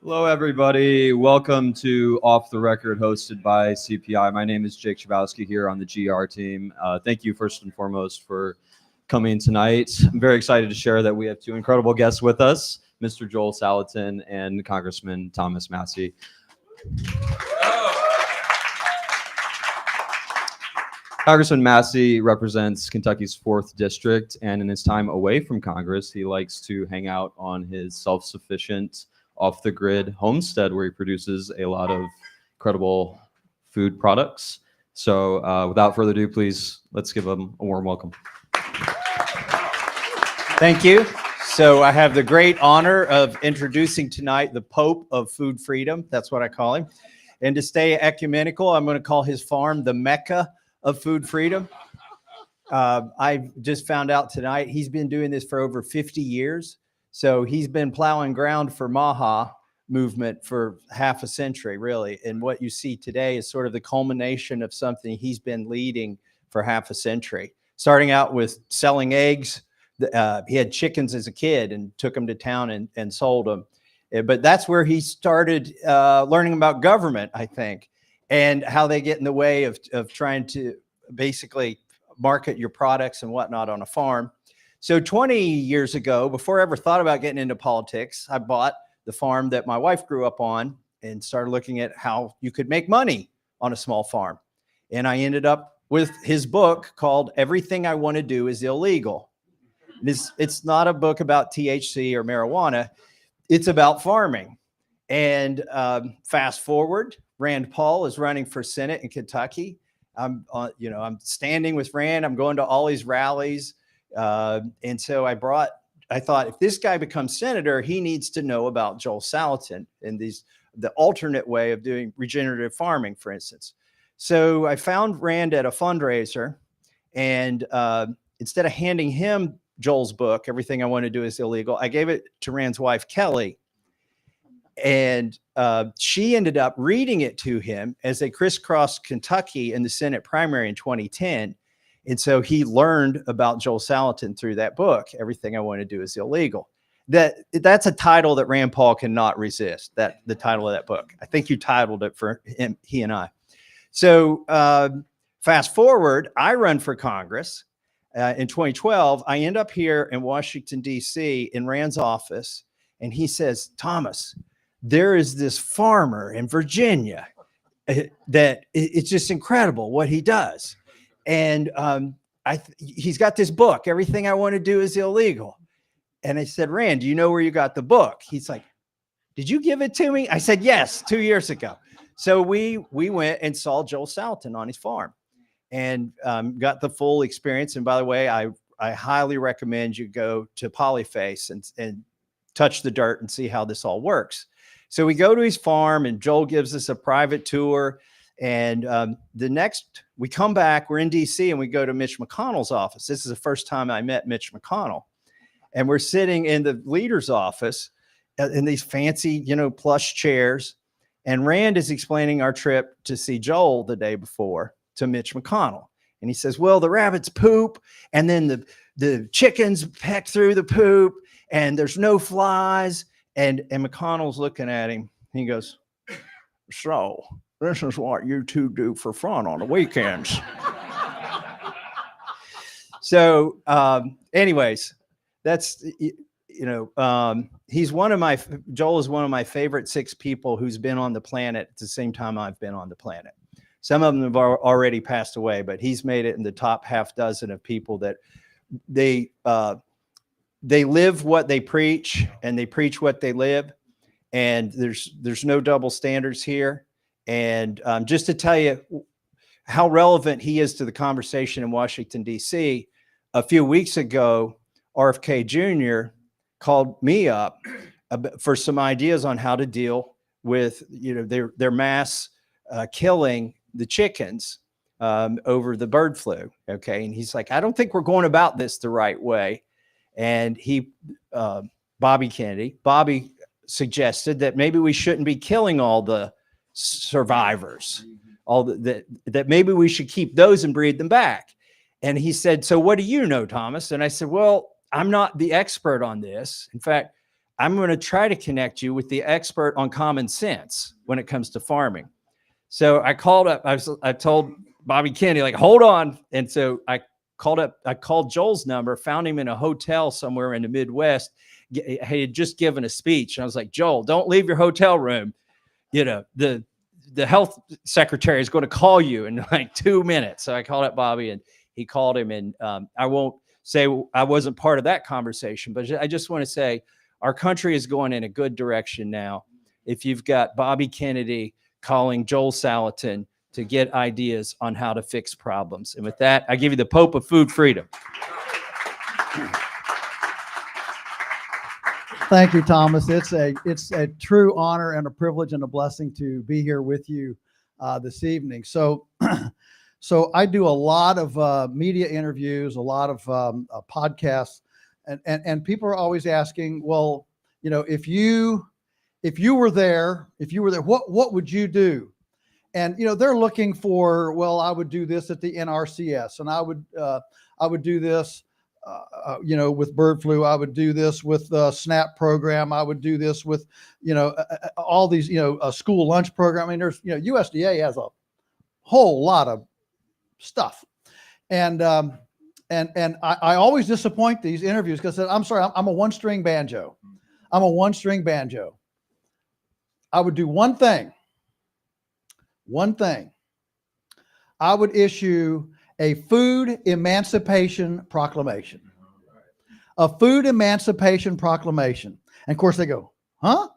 Hello, everybody. Welcome to Off the Record, hosted by CPI. My name is Jake Chabowski here on the GR team. Thank you, first and foremost, for coming tonight. I'm very excited to share that we have two incredible guests with us, Mr. Joel Salatin and Congressman Thomas Massie. Congressman Massie represents Kentucky's 4th District, and in his time away from Congress, he likes to hang out on his self-sufficient, off-the-grid homestead where he produces a lot of incredible food products. So without further ado, please, let's give him a warm welcome. Thank you. So I have the great honor of introducing tonight the Pope of Food Freedom. That's what I call him. And to stay ecumenical, I'm going to call his farm the Mecca of food freedom. I just found out tonight he's been doing this for over 50 years. So he's been plowing ground for MAHA movement for half a century, really. And what you see today is sort of the culmination of something he's been leading for half a century. Starting out with selling eggs. He had chickens as a kid and took them to town and sold them. But that's where he started learning about government, I think, and how they get in the way of trying to basically market your products and whatnot on a farm. So 20 years ago, before I ever thought about getting into politics, I bought the farm that my wife grew up on and started looking at how you could make money on a small farm. And I ended up with his book called Everything I Want to Do is Illegal. It's not a book about THC or marijuana. It's about farming. And fast forward, Rand Paul is running for Senate in Kentucky. I'm standing with Rand. I'm going to all these rallies. And so I thought if this guy becomes senator, he needs to know about Joel Salatin and the alternate way of doing regenerative farming, for instance. So I found Rand at a fundraiser, and instead of handing him Joel's book, Everything I Want to Do is Illegal, I gave it to Rand's wife, Kelly. And she ended up reading it to him as they crisscrossed Kentucky in the Senate primary in 2010. And so he learned about Joel Salatin through that book, Everything I Want to Do is Illegal. That's a title that Rand Paul cannot resist, the title of that book. I think you titled it for him, he and I. So fast forward, I run for Congress. In 2012, I end up here in Washington, D.C. in Rand's office, and he says, Thomas, there is this farmer in Virginia that it's just incredible what he does. And he's got this book, Everything I Want to Do is Illegal. And I said, Rand, do you know where you got the book? He's like, did you give it to me? I said, yes, 2 years ago. So we went and saw Joel Salatin on his farm and got the full experience. And by the way, I highly recommend you go to Polyface and touch the dirt and see how this all works. So we go to his farm and Joel gives us a private tour. And we come back, we're in DC, and we go to Mitch McConnell's office. This is the first time I met Mitch McConnell. And we're sitting in the leader's office in these fancy, plush chairs. And Rand is explaining our trip to see Joel the day before to Mitch McConnell. And he says, well, the rabbits poop, and then the chickens peck through the poop, and there's no flies. And McConnell's looking at him. He goes, so this is what you two do for fun on the weekends. So anyways, that's, Joel is one of my favorite 6 people who's been on the planet at the same time I've been on the planet. Some of them have already passed away, but he's made it in the top half dozen of people that they live what they preach and they preach what they live. And there's no double standards here. And just to tell you how relevant he is to the conversation in Washington, D.C., a few weeks ago, RFK Jr. called me up for some ideas on how to deal with their mass killing the chickens over the bird flu. Okay. And he's like, I don't think we're going about this the right way. And Bobby suggested that maybe we shouldn't be killing all the survivors, that maybe we should keep those and breed them back. And he said, so what do you know, Thomas? And I said, well, I'm not the expert on this. In fact, I'm going to try to connect you with the expert on common sense when it comes to farming. So I called up, I told Bobby Kennedy, like, hold on. And so I called Joel's number, found him in a hotel somewhere in the Midwest. He had just given a speech. And I was like, Joel, don't leave your hotel room. You know, the health secretary is going to call you in like 2 minutes. So I called up Bobby and he called him. And I won't say I wasn't part of that conversation, but I just want to say our country is going in a good direction now. If you've got Bobby Kennedy calling Joel Salatin to get ideas on how to fix problems. And with that, I give you the Pope of Food Freedom. Thank you, Thomas. It's a true honor and a privilege and a blessing to be here with you this evening. So I do a lot of media interviews, a lot of podcasts, and people are always asking, well, you know, if you were there, what would you do? And, you know, they're looking for, well, I would do this at the NRCS, and I would do this, you know, with bird flu. I would do this with the SNAP program. I would do this with, you know, all these, you know, a school lunch program. I mean, there's, you know, USDA has a whole lot of stuff. And I always disappoint these interviews because I'm sorry, I'm a one-string banjo. I'm a one-string banjo. I would do one thing. I would issue a food emancipation proclamation. A food emancipation proclamation. And of course they go, huh?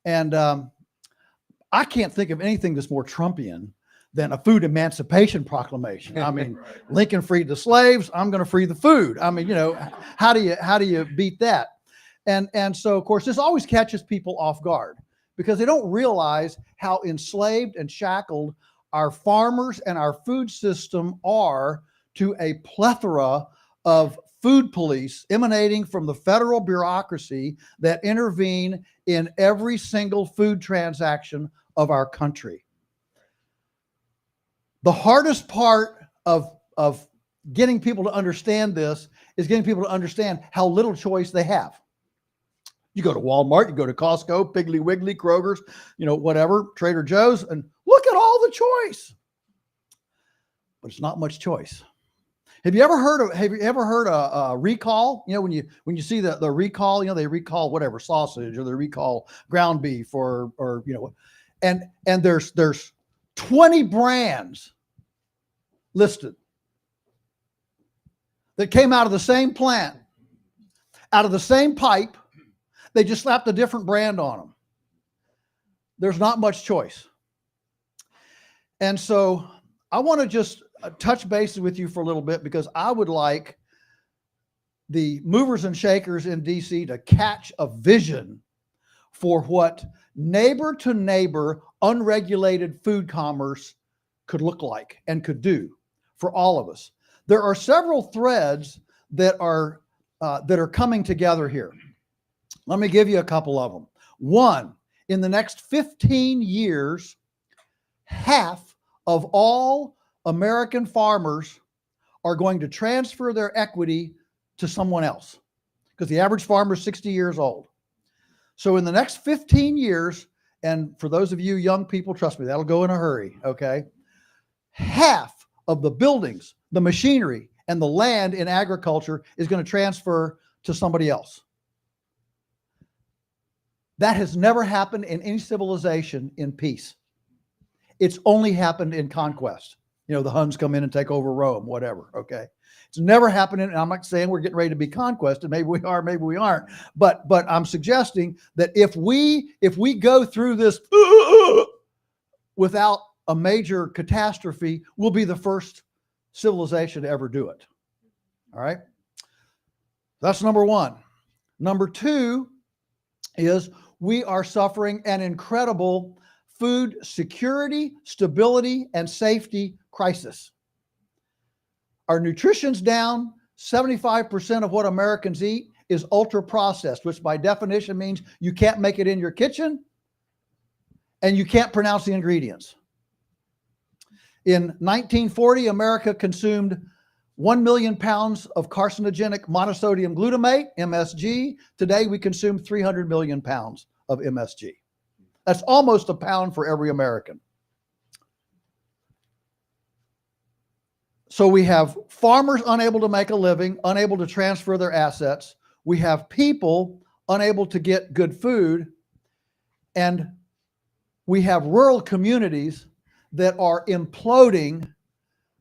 And I can't think of anything that's more Trumpian than a food emancipation proclamation. I mean, Lincoln freed the slaves. I'm going to free the food. I mean, you know, how do you beat that? And so, of course, this always catches people off guard because they don't realize how enslaved and shackled our farmers and our food system are to a plethora of food police emanating from the federal bureaucracy that intervene in every single food transaction of our country. The hardest part of getting people to understand this is getting people to understand how little choice they have. You go to Walmart, you go to Costco, Piggly Wiggly, Kroger's, you know, whatever, Trader Joe's, and look at all the choice. But it's not much choice. Have you ever heard a recall? You know, when you see the recall, you know, they recall whatever sausage or they recall ground beef or you know, and there's 20 brands listed that came out of the same plant, out of the same pipe. They just slapped a different brand on them. There's not much choice. And so I want to just touch bases with you for a little bit because I would like the movers and shakers in DC to catch a vision for what neighbor to neighbor unregulated food commerce could look like and could do for all of us. There are several threads that are coming together here. Let me give you a couple of them. One, in the next 15 years, half of all American farmers are going to transfer their equity to someone else because the average farmer is 60 years old. So in the next 15 years, and for those of you young people, trust me, that'll go in a hurry, okay? Half of the buildings, the machinery, and the land in agriculture is going to transfer to somebody else. That has never happened in any civilization in peace. It's only happened in conquest. You know, the Huns come in and take over Rome, whatever, okay? It's never happened in, and I'm not saying we're getting ready to be conquested. Maybe we are, maybe we aren't. But I'm suggesting that if we go through this without a major catastrophe, we'll be the first civilization to ever do it. All right? That's number one. Number two is we are suffering an incredible food security, stability, and safety crisis. Our nutrition's down. 75% of what Americans eat is ultra processed, which by definition means you can't make it in your kitchen and you can't pronounce the ingredients. In 1940, America consumed 1 million pounds of carcinogenic monosodium glutamate, MSG. Today we consume 300 million pounds of MSG. That's almost a pound for every American. So we have farmers unable to make a living, unable to transfer their assets. We have people unable to get good food. And we have rural communities that are imploding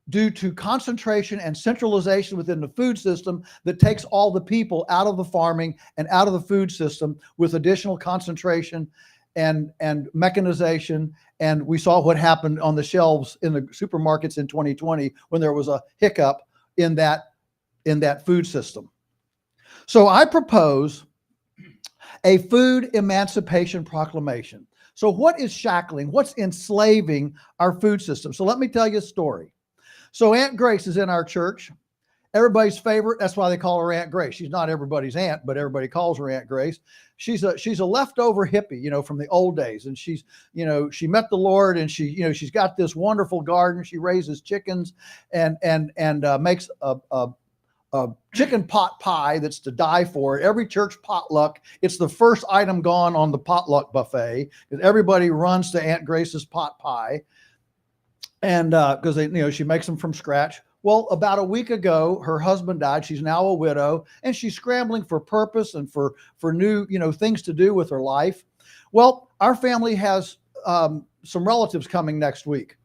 due to concentration and centralization within the food system that takes all the people out of the farming and out of the food system with additional concentration and mechanization. And we saw what happened on the shelves in the supermarkets in 2020 when there was a hiccup in that food system. So I propose a food emancipation proclamation. So what is shackling? What's enslaving our food system? So let me tell you a story. So Aunt Grace is in our church. Everybody's favorite. That's why they call her Aunt Grace. She's not everybody's aunt, but everybody calls her Aunt Grace. She's a leftover hippie, from the old days. And she's, she met the Lord, and she's got this wonderful garden. She raises chickens and makes a chicken pot pie that's to die for. Every church potluck, it's the first item gone on the potluck buffet because everybody runs to Aunt Grace's pot pie. And because she makes them from scratch. Well, about a week ago, her husband died. She's now a widow, and she's scrambling for purpose and for new, things to do with her life. Well, our family has some relatives coming next week,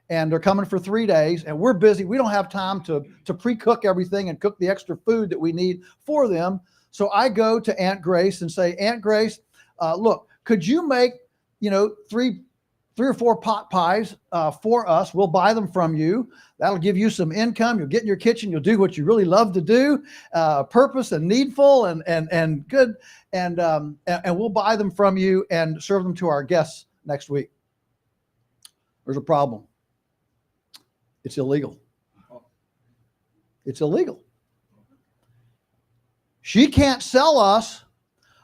and they're coming for 3 days, and we're busy. We don't have time to pre-cook everything and cook the extra food that we need for them. So I go to Aunt Grace and say, Aunt Grace, look, could you make, three or four pot pies for us? We'll buy them from you. That'll give you some income. You'll get in your kitchen. You'll do what you really love to do, purpose and needful and good. And we'll buy them from you and serve them to our guests next week. There's a problem. It's illegal. It's illegal. She can't sell us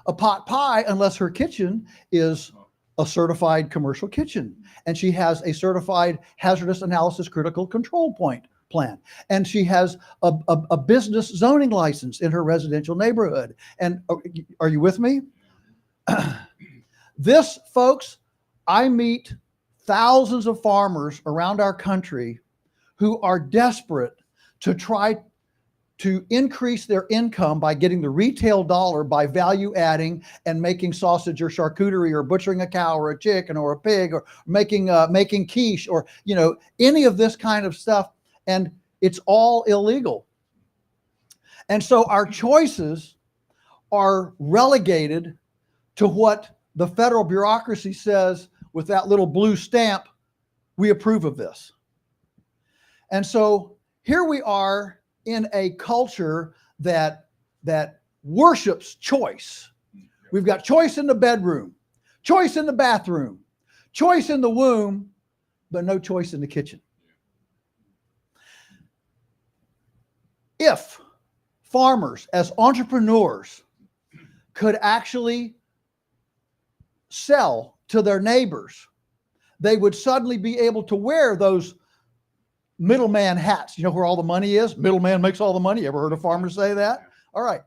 a pot pie unless her kitchen is a certified commercial kitchen, and she has a certified hazardous analysis critical control point plan, and she has a business zoning license in her residential neighborhood. And are you with me? This, folks, I meet thousands of farmers around our country who are desperate to try to increase their income by getting the retail dollar by value adding and making sausage or charcuterie or butchering a cow or a chicken or a pig or making quiche or any of this kind of stuff, and it's all illegal. And so our choices are relegated to what the federal bureaucracy says with that little blue stamp. We approve of this. And so here we are in a culture that worships choice. We've got choice in the bedroom, choice in the bathroom, choice in the womb, but no choice in the kitchen. If farmers as entrepreneurs could actually sell to their neighbors, they would suddenly be able to wear those middleman hats. You know where all the money is? Middleman makes all the money. Ever heard a farmer say that? All right.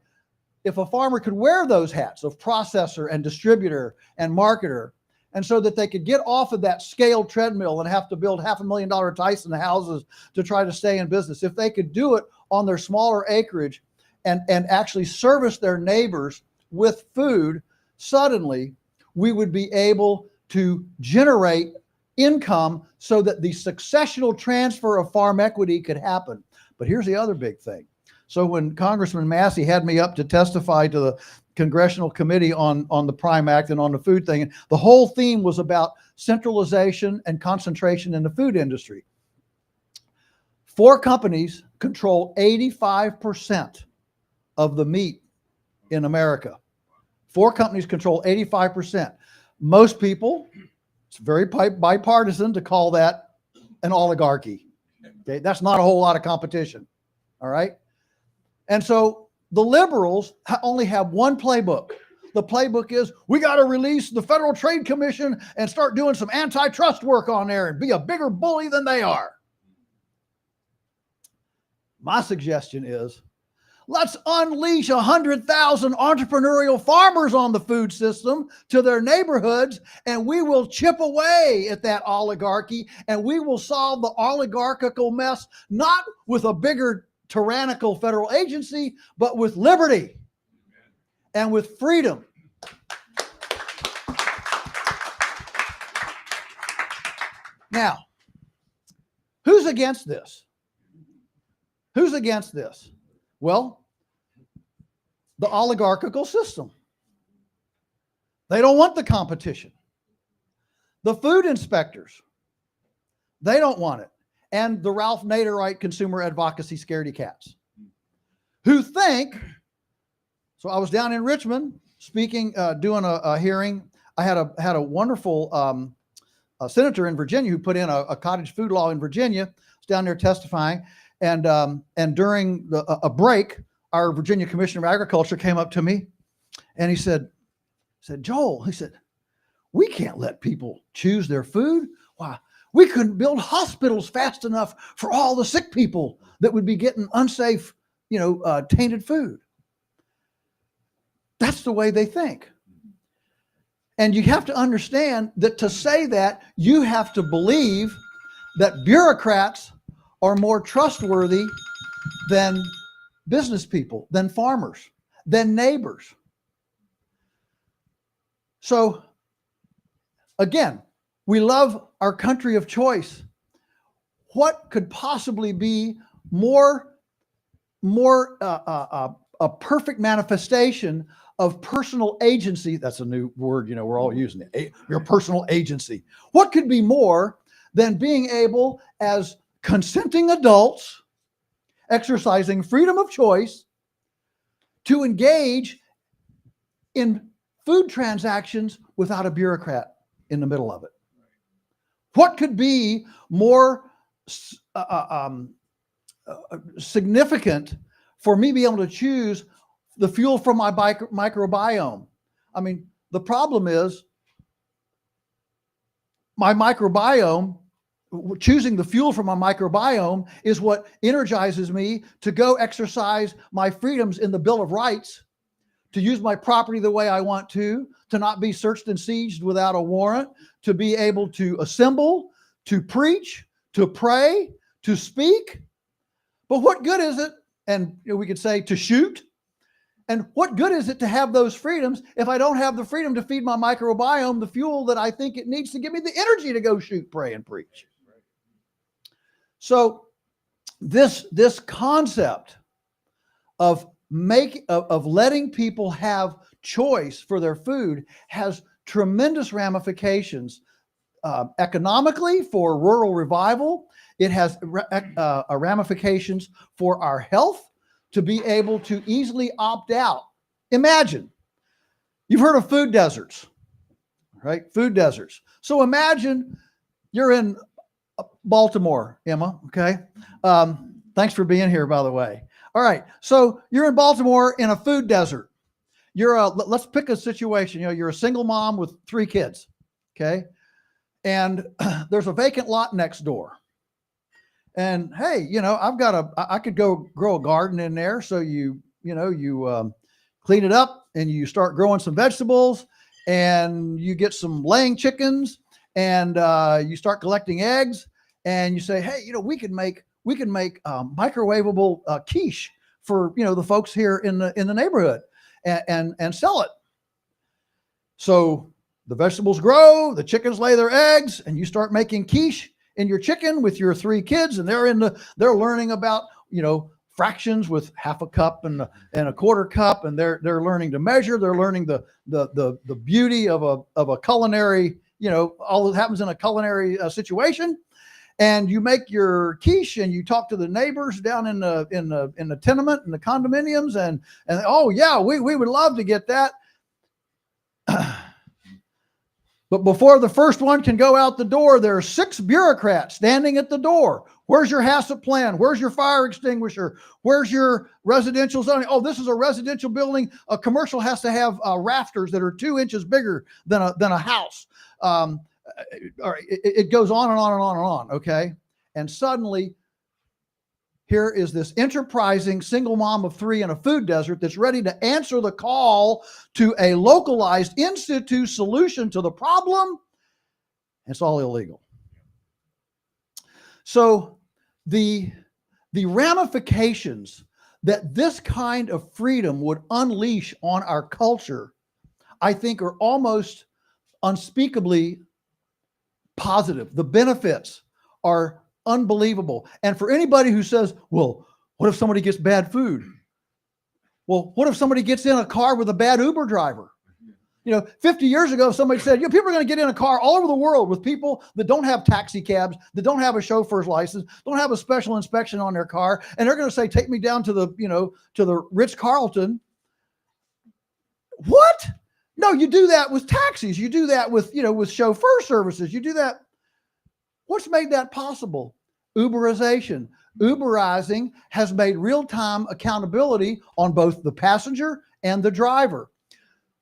If a farmer could wear those hats of processor and distributor and marketer, and so that they could get off of that scale treadmill and have to build $500,000 Tyson houses to try to stay in business, if they could do it on their smaller acreage and actually service their neighbors with food, suddenly we would be able to generate income so that the successional transfer of farm equity could happen. But here's the other big thing. So when Congressman Massey had me up to testify to the Congressional Committee on the Prime Act and on the food thing, the whole theme was about centralization and concentration in the food industry. 4 companies control 85% of the meat in America. 4 companies control 85%. Most people, it's very bipartisan to call that an oligarchy. Okay, that's not a whole lot of competition. All right. And so the liberals only have one playbook. The playbook is we got to release the Federal Trade Commission and start doing some antitrust work on there and be a bigger bully than they are. My suggestion is, let's unleash 100,000 entrepreneurial farmers on the food system to their neighborhoods, and we will chip away at that oligarchy, and we will solve the oligarchical mess, not with a bigger tyrannical federal agency, but with liberty and with freedom. Now, who's against this? Who's against this? Well, the oligarchical system. They don't want the competition. The food inspectors, they don't want it. And the Ralph Naderite consumer advocacy scaredy cats, who think, so I was down in Richmond speaking, doing a hearing. I had a wonderful senator in Virginia who put in a cottage food law in Virginia. I was down there testifying. And during a break, our Virginia Commissioner of Agriculture came up to me and he said, Joel, he said, we can't let people choose their food. Why? We couldn't build hospitals fast enough for all the sick people that would be getting unsafe, tainted food. That's the way they think. And you have to understand that to say that, you have to believe that bureaucrats are more trustworthy than business people, than farmers, than neighbors. So again, we love our country of choice. What could possibly be more a perfect manifestation of personal agency? That's a new word, we're all using it. Your personal agency. What could be more than being able, as consenting adults exercising freedom of choice, to engage in food transactions without a bureaucrat in the middle of it? What could be more significant for me being able to choose the fuel from my microbiome? I mean, the problem is my microbiome, choosing the fuel from my microbiome is what energizes me to go exercise my freedoms in the Bill of Rights, to use my property the way I want to not be searched and seized without a warrant, to be able to assemble, to preach, to pray, to speak. But what good is it? And we could say to shoot. And what good is it to have those freedoms if I don't have the freedom to feed my microbiome the fuel that I think it needs to give me the energy to go shoot, pray, and preach? So this concept of letting people have choice for their food has tremendous ramifications economically for rural revival. It has ramifications for our health, to be able to easily opt out. Imagine, you've heard of food deserts, right? Food deserts. So imagine you're in Baltimore, Emma, okay? Thanks for being here, by the way. All right, so you're in Baltimore in a food desert. Let's pick a situation. You're a single mom with 3 kids, okay? And there's a vacant lot next door. And hey, I could go grow a garden in there. So you clean it up and you start growing some vegetables, and you get some laying chickens, and you start collecting eggs, and you say, hey, we can make microwavable quiche for the folks here in the neighborhood, and sell it. So the vegetables grow, the chickens lay their eggs, and you start making quiche in your chicken with your 3 kids, and they're learning about fractions with half a cup and a quarter cup, and they're learning to measure. They're learning the beauty of a culinary, all that happens in a culinary situation. And you make your quiche, and you talk to the neighbors down in the tenement and the condominiums, and oh yeah, we would love to get that. But before the first one can go out the door, there are 6 bureaucrats standing at the door. Where's your HACCP plan? Where's your fire extinguisher? Where's your residential zoning? Oh, this is a residential building. A commercial has to have rafters that are 2 inches bigger than a house. All right, it goes on and on and on and on, okay? And suddenly, here is this enterprising single mom of 3 in a food desert that's ready to answer the call to a localized in situ solution to the problem. It's all illegal. So the ramifications that this kind of freedom would unleash on our culture, I think, are almost unspeakably positive. The benefits are unbelievable. And for anybody who says, well, what if somebody gets bad food? Well, what if somebody gets in a car with a bad Uber driver? 50 years ago, somebody said, people are going to get in a car all over the world with people that don't have taxi cabs, that don't have a chauffeur's license, don't have a special inspection on their car. And they're going to say, take me down to the Ritz-Carlton. What? No, you do that with taxis. You do that with chauffeur services. You do that. What's made that possible? Uberization. Uberizing has made real-time accountability on both the passenger and the driver.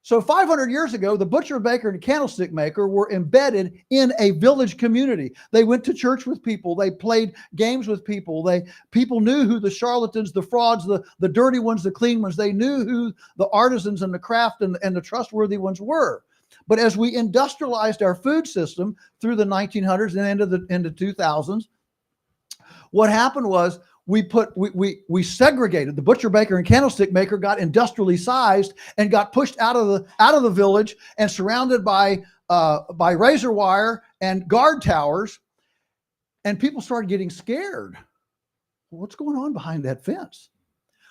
So 500 years ago, the butcher, baker, and candlestick maker were embedded in a village community. They went to church with people. They played games with people. People knew who the charlatans, the frauds, the dirty ones, the clean ones. They knew who the artisans and the craft and the trustworthy ones were. But as we industrialized our food system through the 1900s and into 2000s, what happened was we segregated. The butcher, baker, and candlestick maker got industrially sized and got pushed out of the village and surrounded by razor wire and guard towers, and people started getting scared. What's going on behind that fence?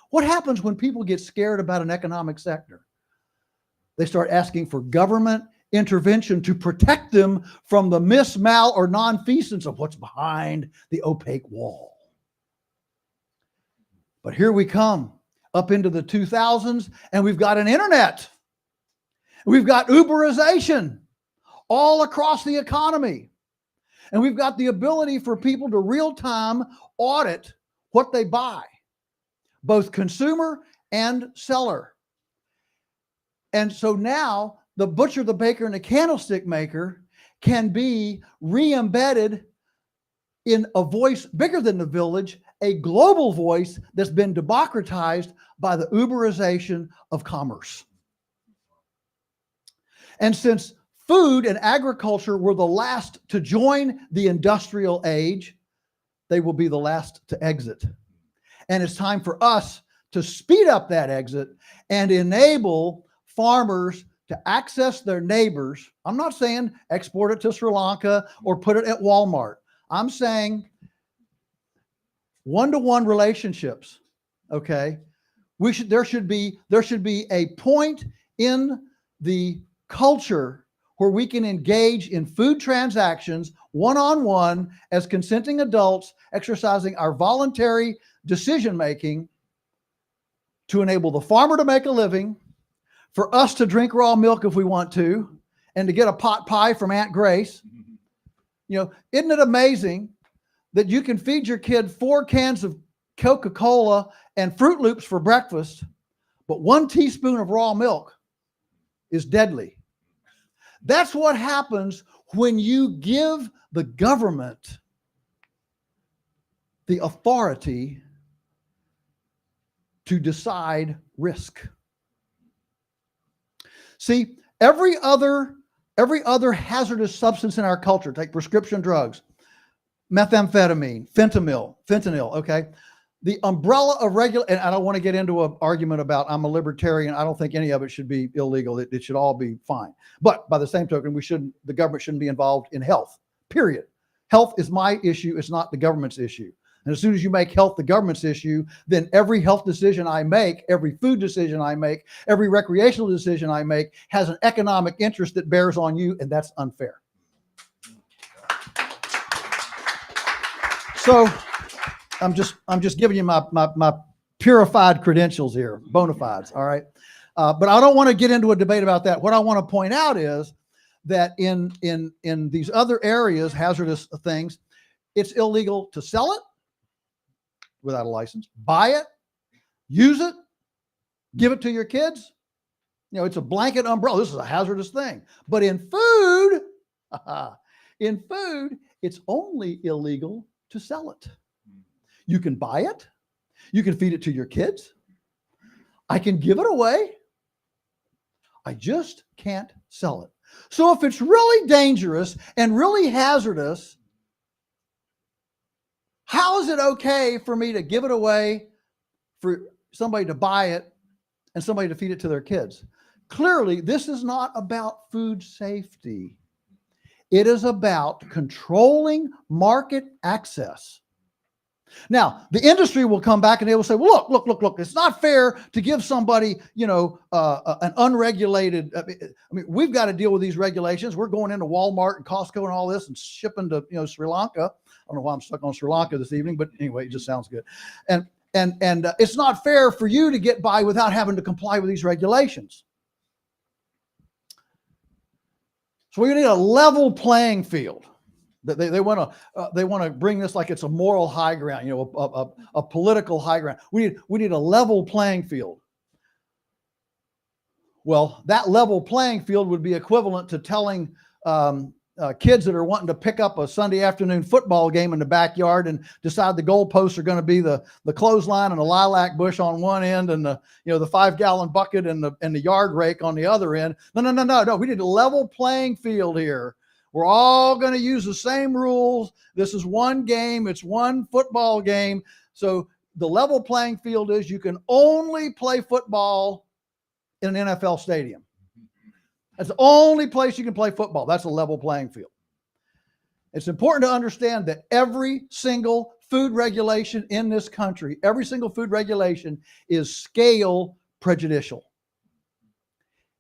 What happens when people get scared about an economic sector? They start asking for government intervention to protect them from the mis, mal, or nonfeasance of what's behind the opaque wall. But here we come up into the 2000s, and we've got an internet. We've got Uberization all across the economy. And we've got the ability for people to real-time audit what they buy, both consumer and seller. And so now the butcher, the baker, and the candlestick maker can be re-embedded in a voice bigger than the village, a global voice that's been democratized by the Uberization of commerce. And since food and agriculture were the last to join the industrial age, they will be the last to exit. And it's time for us to speed up that exit and enable farmers to access their neighbors. I'm not saying export it to Sri Lanka or put it at Walmart. I'm saying one-to-one relationships. Okay, there should be a point in the culture where we can engage in food transactions one-on-one as consenting adults, exercising our voluntary decision-making to enable the farmer to make a living, for us to drink raw milk if we want to, and to get a pot pie from Aunt Grace. Isn't it amazing that you can feed your kid 4 cans of Coca-Cola and Fruit Loops for breakfast, but 1 teaspoon of raw milk is deadly? That's what happens when you give the government the authority to decide risk. See, every other hazardous substance in our culture, take prescription drugs, methamphetamine, fentanyl, okay? The umbrella of and I don't want to get into an argument about I'm a libertarian. I don't think any of it should be illegal. It should all be fine. But by the same token, the government shouldn't be involved in health, period. Health is my issue. It's not the government's issue. And as soon as you make health the government's issue, then every health decision I make, every food decision I make, every recreational decision I make has an economic interest that bears on you, and that's unfair. So I'm just giving you my purified credentials here, bona fides, all right? But I don't want to get into a debate about that. What I want to point out is that in these other areas, hazardous things, it's illegal to sell it without a license, buy it, use it, give it to your kids. It's a blanket umbrella. This is a hazardous thing. But in food, it's only illegal to sell it. You can buy it. You can feed it to your kids. I can give it away. I just can't sell it. So if it's really dangerous and really hazardous, how is it okay for me to give it away, for somebody to buy it, and somebody to feed it to their kids? Clearly, this is not about food safety. It is about controlling market access. Now, the industry will come back and they will say, well, look, it's not fair to give somebody, an unregulated, we've got to deal with these regulations. We're going into Walmart and Costco and all this and shipping to, Sri Lanka. I don't know why I'm stuck on Sri Lanka this evening, but anyway, it just sounds good. And it's not fair for you to get by without having to comply with these regulations. So we need a level playing field. They want to bring this like it's a moral high ground, a political high ground. We need a level playing field. Well, that level playing field would be equivalent to telling kids that are wanting to pick up a Sunday afternoon football game in the backyard and decide the goalposts are going to be the clothesline and a lilac bush on one end and the 5-gallon bucket and the yard rake on the other end. No. We need a level playing field here. We're all going to use the same rules. This is one game. It's one football game. So the level playing field is you can only play football in an NFL stadium. That's the only place you can play football. That's a level playing field. It's important to understand that every single food regulation in this country, every single food regulation is scale prejudicial.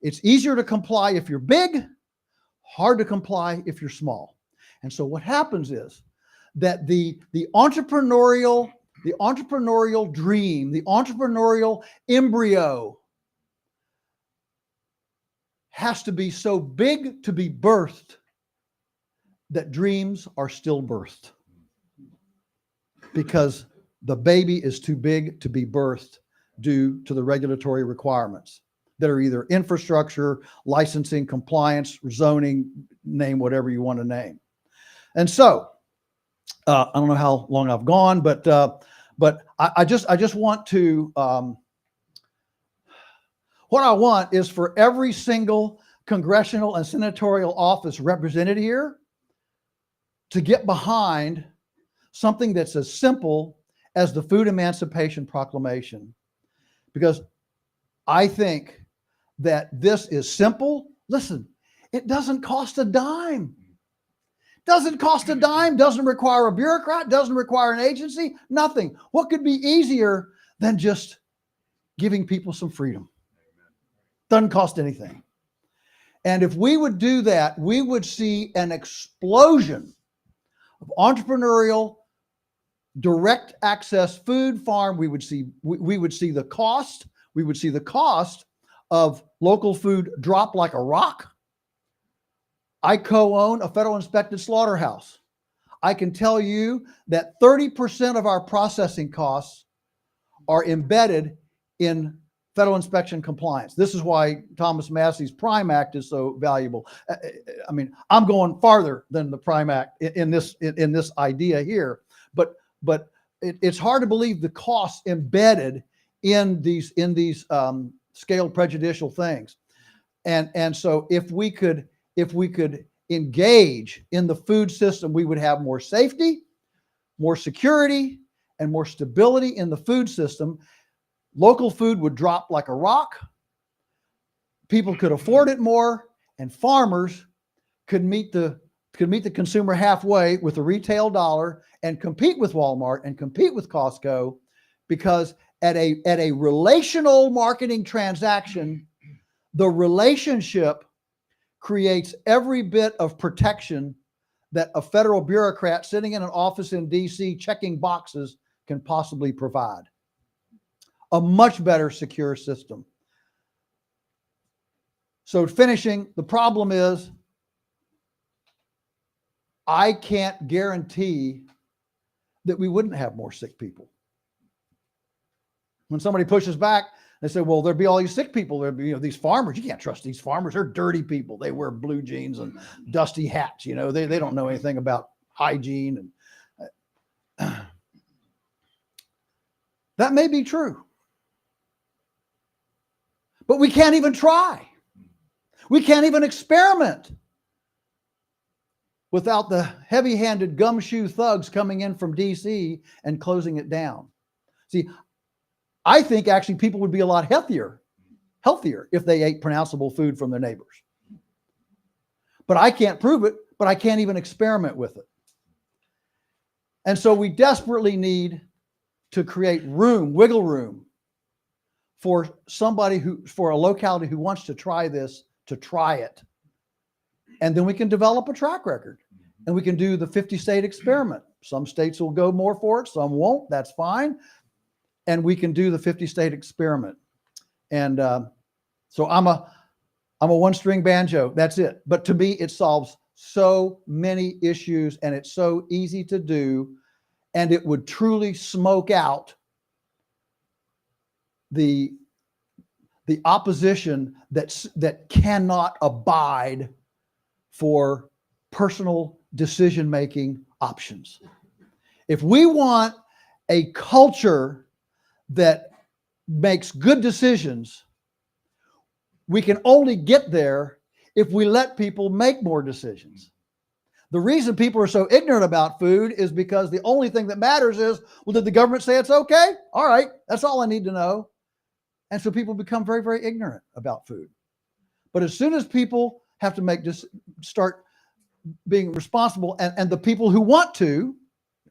It's easier to comply if you're big, hard to comply if you're small. And so what happens is that the entrepreneurial dream, the entrepreneurial embryo has to be so big to be birthed that dreams are still birthed, because the baby is too big to be birthed due to the regulatory requirements that are either infrastructure, licensing, compliance, zoning, name whatever you want to name. And so, I don't know how long I've gone, but I just want to, what I want is for every single congressional and senatorial office represented here to get behind something that's as simple as the Food Emancipation Proclamation. Because I think that this is simple. Listen, it doesn't cost a dime. Doesn't cost a dime, doesn't require a bureaucrat, doesn't require an agency, nothing. What could be easier than just giving people some freedom? Doesn't cost anything. And if we would do that, we would see an explosion of entrepreneurial, direct access food farm. We would see the cost. We would see the cost of local food drop like a rock. I co-own a federal inspected slaughterhouse. I can tell you that 30% of our processing costs are embedded in federal inspection compliance. This is why Thomas Massey's Prime Act is so valuable. I mean, I'm going farther than the Prime Act in this idea here, but it's hard to believe the costs embedded in these scale prejudicial things. And so if we could engage in the food system, we would have more safety, more security, and more stability in the food system. Local food would drop like a rock. People could afford it more, and farmers could meet the consumer halfway with the retail dollar and compete with Walmart and compete with Costco, because at a relational marketing transaction, the relationship creates every bit of protection that a federal bureaucrat sitting in an office in DC checking boxes can possibly provide. A much better secure system. So finishing, the problem is I can't guarantee that we wouldn't have more sick people. When somebody pushes back, they say, well, there'd be all these sick people. There'd be these farmers. You can't trust these farmers. They're dirty people. They wear blue jeans and dusty hats. They don't know anything about hygiene. And That may be true. But we can't even try. We can't even experiment without the heavy-handed gumshoe thugs coming in from DC and closing it down. See, I think actually people would be a lot healthier if they ate pronounceable food from their neighbors. But I can't prove it, but I can't even experiment with it. And so we desperately need to create room, wiggle room, for for a locality who wants to try this, to try it. And then we can develop a track record and we can do the 50-state experiment. Some states will go more for it, some won't, that's fine. And we can do the 50-state experiment. And so I'm a one-string banjo, that's it. But to me, it solves so many issues and it's so easy to do. And it would truly smoke out the opposition that cannot abide for personal decision-making options. If we want a culture that makes good decisions, we can only get there if we let people make more decisions. The reason people are so ignorant about food is because the only thing that matters is, well, did the government say it's okay? All right, that's all I need to know. And so people become very, very ignorant about food. But as soon as people have to start being responsible, and the people who want to,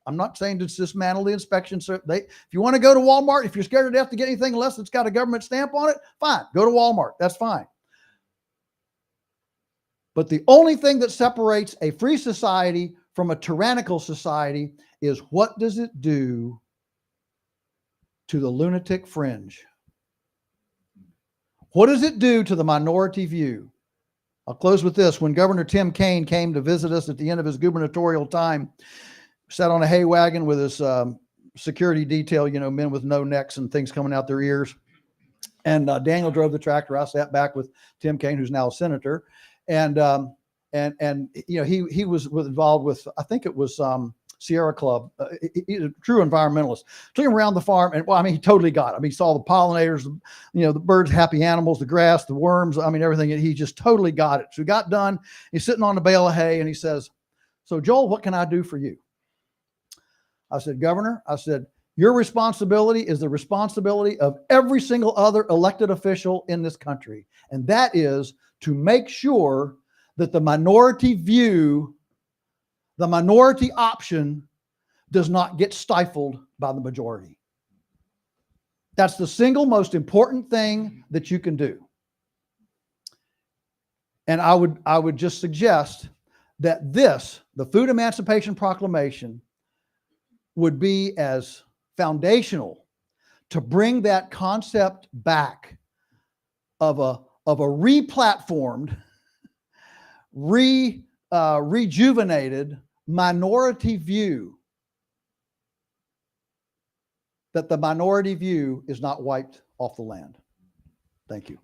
I'm not saying to dismantle the inspection. So if you want to go to Walmart, if you're scared to death to get anything unless it's got a government stamp on it, fine, go to Walmart. That's fine. But the only thing that separates a free society from a tyrannical society is what does it do to the lunatic fringe? What does it do to the minority view? I'll close with this. When Governor Tim Kaine came to visit us at the end of his gubernatorial time, sat on a hay wagon with his security detail, men with no necks and things coming out their ears. And Daniel drove the tractor. I sat back with Tim Kaine, who's now a senator. And he was involved with, I think it was Sierra Club. He's a true environmentalist. Took him around the farm, and he totally got it. He saw the pollinators, the birds, happy animals, the grass, the worms. Everything. He just totally got it. So he got done. He's sitting on the bale of hay, and he says, "So Joel, what can I do for you?" I said, "Governor," I said, "your responsibility is the responsibility of every single other elected official in this country, and that is to make sure that the minority view, the minority option, does not get stifled by the majority. That's the single most important thing that you can do." And I would just suggest that the Food Emancipation Proclamation, would be as foundational to bring that concept back of a replatformed, rejuvenated minority view, that the minority view is not wiped off the land. Thank you.